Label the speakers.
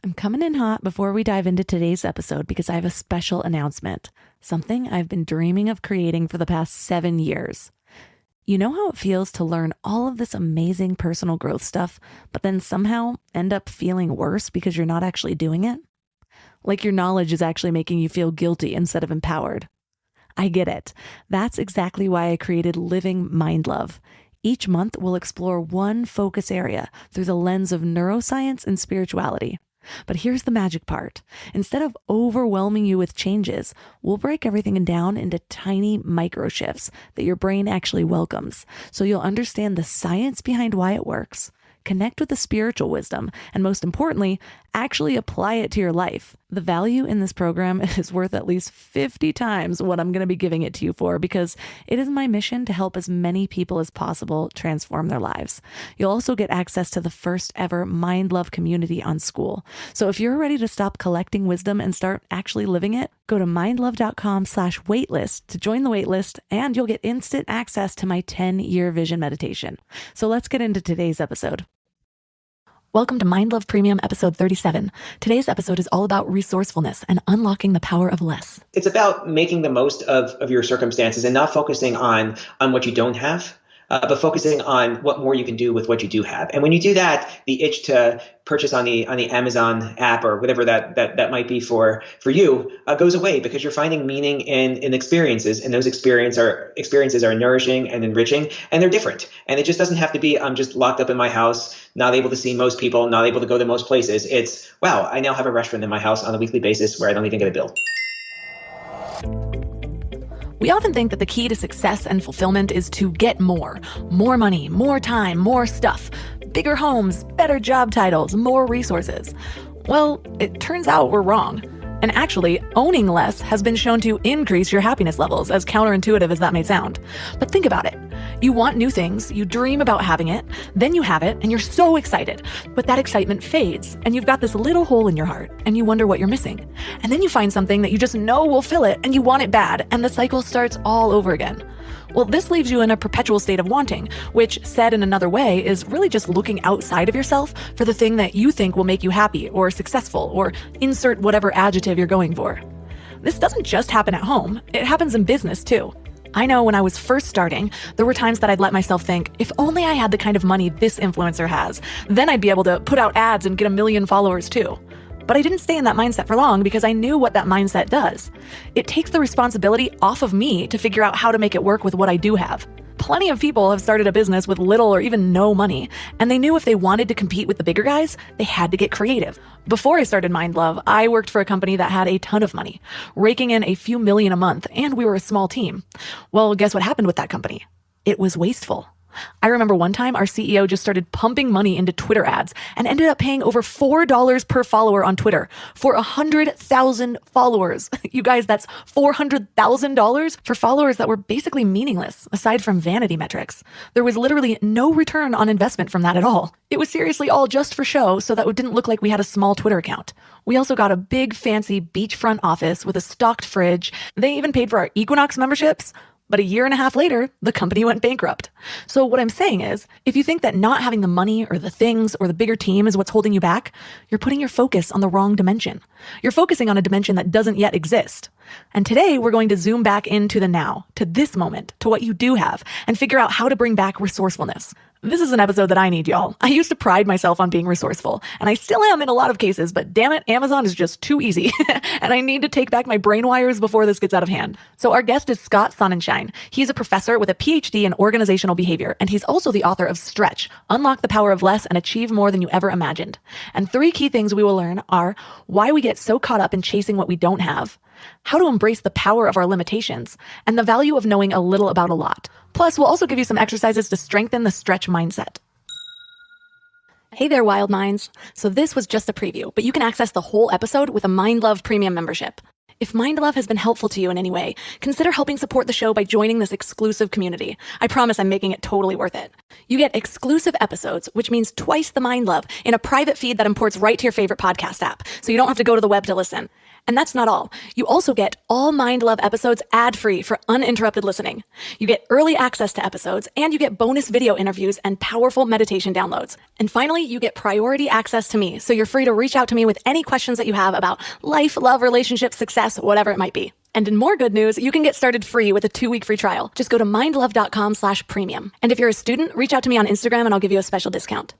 Speaker 1: I'm coming in hot before we dive into today's episode because I have a special announcement, something I've been dreaming of creating for the past 7 years. You know how it feels to learn all of this amazing personal growth stuff, but then somehow end up feeling worse because you're not actually doing it? Like your knowledge is actually making you feel guilty instead of empowered. I get it. That's exactly why I created Living Mind Love. Each month, we'll explore one focus area through the lens of neuroscience and spirituality. But here's the magic part. Instead of overwhelming you with changes, we'll break everything down into tiny micro shifts that your brain actually welcomes. So you'll understand the science behind why it works, connect with the spiritual wisdom, and most importantly, actually apply it to your life. The value in this program is worth at least 50 times what I'm going to be giving it to you for, because it is my mission to help as many people as possible transform their lives. You'll also get access to the first ever Mind Love community on School. So if you're ready to stop collecting wisdom and start actually living it, go to mindlove.com/waitlist to join the waitlist, and you'll get instant access to my 10-year vision meditation. So let's get into today's episode. Welcome to Mind Love Premium episode 37. Today's episode is all about resourcefulness and unlocking the power of less.
Speaker 2: It's about making the most of your circumstances and not focusing on what you don't have, but focusing on what more you can do with what you do have. And when you do that, the itch to purchase on the Amazon app or whatever that might be for you goes away, because you're finding meaning in experiences, and those experiences are nourishing and enriching, and they're different. And it just doesn't have to be I'm just locked up in my house, not able to see most people, not able to go to most places. It's, wow, I now have a restaurant in my house on a weekly basis where I don't even get a bill.
Speaker 1: We often think that the key to success and fulfillment is to get more money, more time, more stuff, bigger homes, better job titles, more resources. Well, it turns out we're wrong. And actually, owning less has been shown to increase your happiness levels, as counterintuitive as that may sound. But think about it. You want new things, you dream about having it, then you have it, and you're so excited. But that excitement fades, and you've got this little hole in your heart, and you wonder what you're missing. And then you find something that you just know will fill it, and you want it bad, and the cycle starts all over again. Well, this leaves you in a perpetual state of wanting, which, said in another way, is really just looking outside of yourself for the thing that you think will make you happy or successful, or insert whatever adjective you're going for. This doesn't just happen at home, it happens in business too. I know when I was first starting, there were times that I'd let myself think, if only I had the kind of money this influencer has, then I'd be able to put out ads and get 1 million followers too. But I didn't stay in that mindset for long, because I knew what that mindset does. It takes the responsibility off of me to figure out how to make it work with what I do have. Plenty of people have started a business with little or even no money, and they knew if they wanted to compete with the bigger guys, they had to get creative. Before I started Mind Love, I worked for a company that had a ton of money, raking in a few million a month, and we were a small team. Well, guess what happened with that company? It was wasteful. I remember one time our CEO just started pumping money into Twitter ads and ended up paying over $4 per follower on Twitter for 100,000 followers. You guys, that's $400,000 for followers that were basically meaningless, aside from vanity metrics. There was literally no return on investment from that at all. It was seriously all just for show, so that it didn't look like we had a small Twitter account. We also got a big fancy beachfront office with a stocked fridge. They even paid for our Equinox memberships. But a year and a half later, the company went bankrupt. So what I'm saying is, if you think that not having the money or the things or the bigger team is what's holding you back, you're putting your focus on the wrong dimension. You're focusing on a dimension that doesn't yet exist. And today we're going to zoom back into the now, to this moment, to what you do have, and figure out how to bring back resourcefulness. This is an episode that I need, y'all. I used to pride myself on being resourceful, and I still am in a lot of cases, but damn it, Amazon is just too easy, and I need to take back my brain wires before this gets out of hand. So our guest is Scott Sonnenschein. He's a professor with a PhD in organizational behavior, and he's also the author of Stretch, Unlock the Power of Less and Achieve More Than You Ever Imagined. And 3 key things we will learn are why we get so caught up in chasing what we don't have, how to embrace the power of our limitations, and the value of knowing a little about a lot. Plus, we'll also give you some exercises to strengthen the stretch mindset. Hey there, wild minds. So this was just a preview, but you can access the whole episode with a Mind Love Premium membership. If Mind Love has been helpful to you in any way, consider helping support the show by joining this exclusive community. I promise I'm making it totally worth it. You get exclusive episodes, which means twice the Mind Love, in a private feed that imports right to your favorite podcast app, so you don't have to go to the web to listen. And that's not all. You also get all Mind Love episodes ad-free for uninterrupted listening. You get early access to episodes, and you get bonus video interviews and powerful meditation downloads. And finally, you get priority access to me, so you're free to reach out to me with any questions that you have about life, love, relationships, success, whatever it might be. And in more good news, you can get started free with a 2-week free trial. Just go to mindlove.com/premium. And if you're a student, reach out to me on Instagram and I'll give you a special discount.